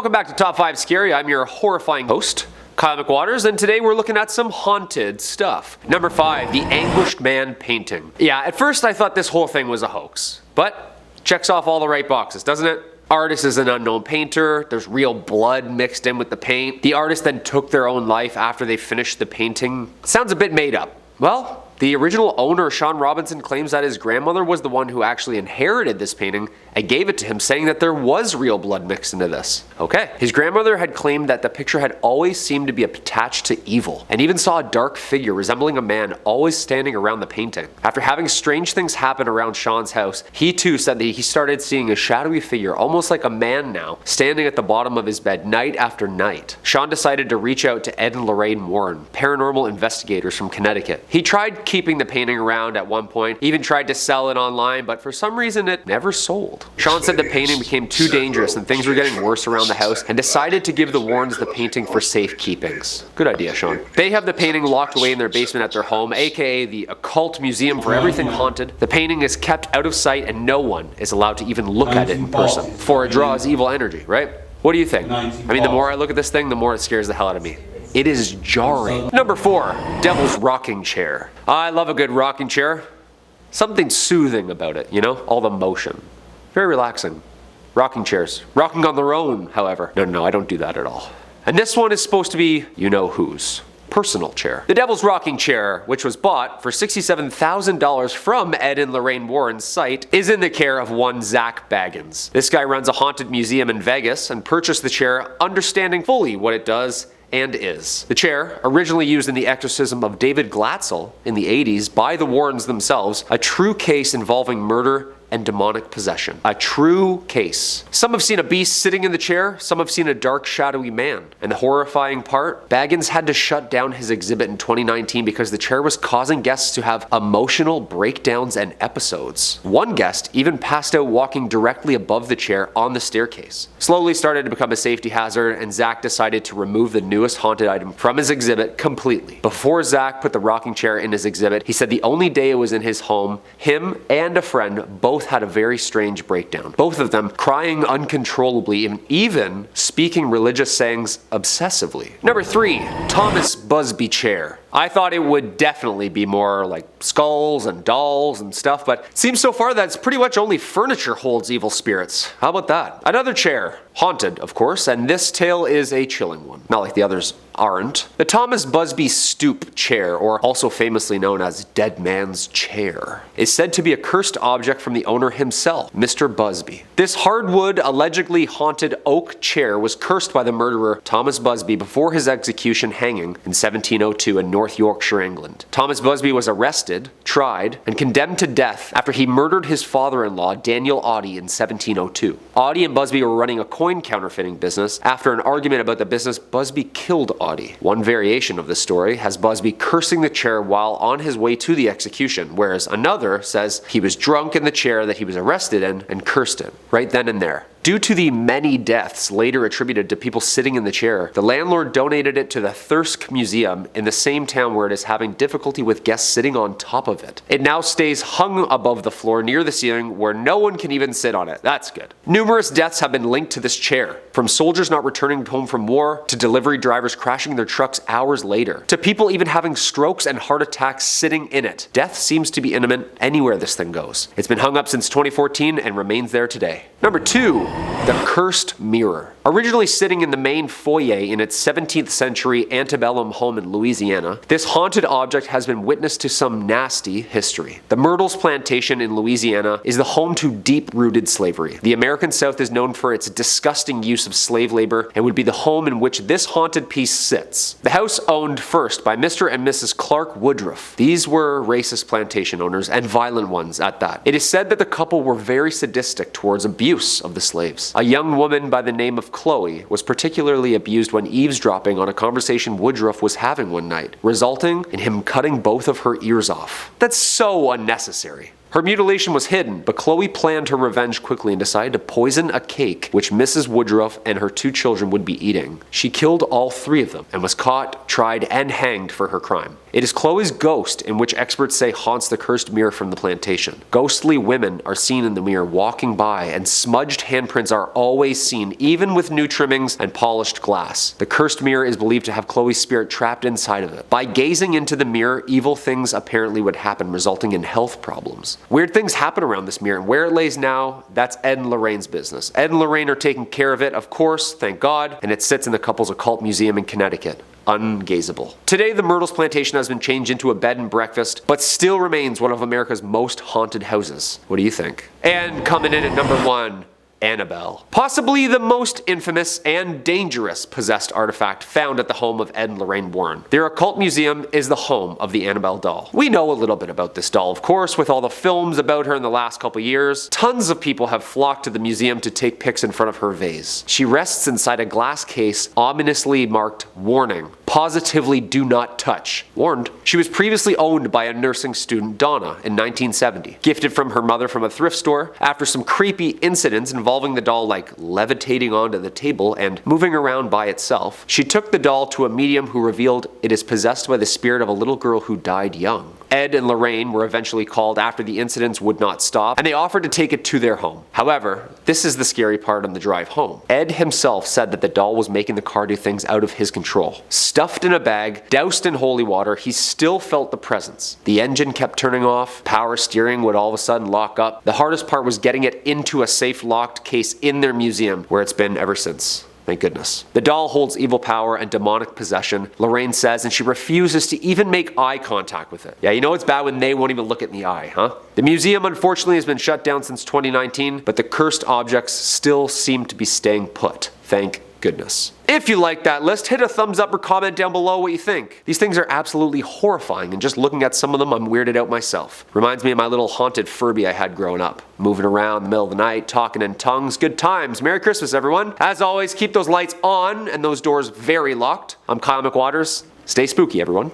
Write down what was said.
Welcome back to Top 5 Scary. I'm your horrifying host, Kyle McWaters, and today we're looking at some haunted stuff. Number 5, the Anguished Man painting. Yeah, at first I thought this whole thing was a hoax, but checks off all the right boxes, doesn't it? Artist is an unknown painter, there's real blood mixed in with the paint. The artist then took their own life after they finished the painting. Sounds a bit made up. Well, the original owner, Sean Robinson, claims that his grandmother was the one who actually inherited this painting and gave it to him, saying that there was real blood mixed into this. Okay. His grandmother had claimed that the picture had always seemed to be attached to evil, and even saw a dark figure resembling a man always standing around the painting. After having strange things happen around Sean's house, he too said that he started seeing a shadowy figure, almost like a man now, standing at the bottom of his bed night after night. Sean decided to reach out to Ed and Lorraine Warren, paranormal investigators from Connecticut. He tried keeping the painting around at one point, even tried to sell it online, but for some reason it never sold. Sean said the painting became too dangerous and things were getting worse around the house, and decided to give the Warrens the painting for safekeepings. Good idea, Sean. They have the painting locked away in their basement at their home, aka the occult museum for everything haunted. The painting is kept out of sight and no one is allowed to even look at it in person, for it draws evil energy, right? What do you think? I mean, the more I look at this thing, the more it scares the hell out of me. It is jarring. Number 4, Devil's Rocking Chair. I love a good rocking chair. Something soothing about it, you know? All the motion. Very relaxing. Rocking chairs. Rocking on their own, however. No, I don't do that at all. And this one is supposed to be you-know-whose personal chair. The Devil's Rocking Chair, which was bought for $67,000 from Ed and Lorraine Warren's site, is in the care of one Zach Baggins. This guy runs a haunted museum in Vegas and purchased the chair understanding fully what it does and is. The chair, originally used in the exorcism of David Glatzel in the 80s by the Warrens themselves, a true case involving murder and demonic possession. A true case. Some have seen a beast sitting in the chair, some have seen a dark, shadowy man. And the horrifying part, Baggins had to shut down his exhibit in 2019 because the chair was causing guests to have emotional breakdowns and episodes. One guest even passed out walking directly above the chair on the staircase. Slowly started to become a safety hazard, and Zach decided to remove the newest haunted item from his exhibit completely. Before Zach put the rocking chair in his exhibit, he said the only day it was in his home, him and a friend both had a very strange breakdown. Both of them crying uncontrollably and even speaking religious sayings obsessively. Number 3, Thomas Busby chair. I thought it would definitely be more like skulls and dolls and stuff, but it seems so far that it's pretty much only furniture holds evil spirits. How about that? Another chair. Haunted, of course, and this tale is a chilling one. Not like the others aren't. The Thomas Busby stoop chair, or also famously known as Dead Man's Chair, is said to be a cursed object from the owner himself, Mr. Busby. This hardwood, allegedly haunted oak chair was cursed by the murderer Thomas Busby before his execution hanging in 1702 in North Yorkshire, England. Thomas Busby was arrested, tried, and condemned to death after he murdered his father-in-law, Daniel Audie, in 1702. Audie and Busby were running a coin counterfeiting business. After an argument about the business, Busby killed Audie. One variation of the story has Busby cursing the chair while on his way to the execution, whereas another says he was drunk in the chair that he was arrested in and cursed it, right then and there. Due to the many deaths later attributed to people sitting in the chair, the landlord donated it to the Thirsk Museum in the same town where it is having difficulty with guests sitting on top of it. It now stays hung above the floor near the ceiling where no one can even sit on it. That's good. Numerous deaths have been linked to this chair, from soldiers not returning home from war, to delivery drivers crashing their trucks hours later, to people even having strokes and heart attacks sitting in it. Death seems to be imminent anywhere this thing goes. It's been hung up since 2014 and remains there today. Number 2. The Cursed Mirror. Originally sitting in the main foyer in its 17th century antebellum home in Louisiana, this haunted object has been witness to some nasty history. The Myrtles Plantation in Louisiana is the home to deep-rooted slavery. The American South is known for its disgusting use of slave labor and would be the home in which this haunted piece sits. The house owned first by Mr. and Mrs. Clark Woodruff. These were racist plantation owners, and violent ones at that. It is said that the couple were very sadistic towards abuse of the slaves. A young woman by the name of Chloe was particularly abused when eavesdropping on a conversation Woodruff was having one night, resulting in him cutting both of her ears off. That's so unnecessary. Her mutilation was hidden, but Chloe planned her revenge quickly and decided to poison a cake which Mrs. Woodruff and her 2 children would be eating. She killed all 3 of them and was caught, tried, and hanged for her crime. It is Chloe's ghost in which experts say haunts the cursed mirror from the plantation. Ghostly women are seen in the mirror walking by, and smudged handprints are always seen, even with new trimmings and polished glass. The cursed mirror is believed to have Chloe's spirit trapped inside of it. By gazing into the mirror, evil things apparently would happen, resulting in health problems. Weird things happen around this mirror, and where it lays now, that's Ed and Lorraine's business. Ed and Lorraine are taking care of it, of course, thank God, and it sits in the couple's occult museum in Connecticut. Ungazable. Today, the Myrtles plantation has been changed into a bed and breakfast, but still remains one of America's most haunted houses. What do you think? And coming in at number 1, Annabelle. Possibly the most infamous and dangerous possessed artifact found at the home of Ed and Lorraine Warren. Their occult museum is the home of the Annabelle doll. We know a little bit about this doll, of course, with all the films about her in the last couple years. Tons of people have flocked to the museum to take pics in front of her vase. She rests inside a glass case ominously marked "Warning. Positively do not touch." Warned. She was previously owned by a nursing student, Donna, in 1970. Gifted from her mother from a thrift store. After some creepy incidents involving the doll like levitating onto the table and moving around by itself, she took the doll to a medium who revealed it is possessed by the spirit of a little girl who died young. Ed and Lorraine were eventually called after the incidents would not stop, and they offered to take it to their home. However, this is the scary part on the drive home. Ed himself said that the doll was making the car do things out of his control. Stuffed in a bag, doused in holy water, he still felt the presence. The engine kept turning off, power steering would all of a sudden lock up. The hardest part was getting it into a safe locked case in their museum, where it's been ever since. Thank goodness. The doll holds evil power and demonic possession, Lorraine says, and she refuses to even make eye contact with it. Yeah, you know it's bad when they won't even look it in the eye, huh? The museum unfortunately has been shut down since 2019, but the cursed objects still seem to be staying put. Thank goodness. If you like that list, hit a thumbs up or comment down below what you think. These things are absolutely horrifying, and just looking at some of them, I'm weirded out myself. Reminds me of my little haunted Furby I had growing up. Moving around in the middle of the night, talking in tongues. Good times. Merry Christmas, everyone. As always, keep those lights on and those doors very locked. I'm Kyle McWaters. Stay spooky, everyone.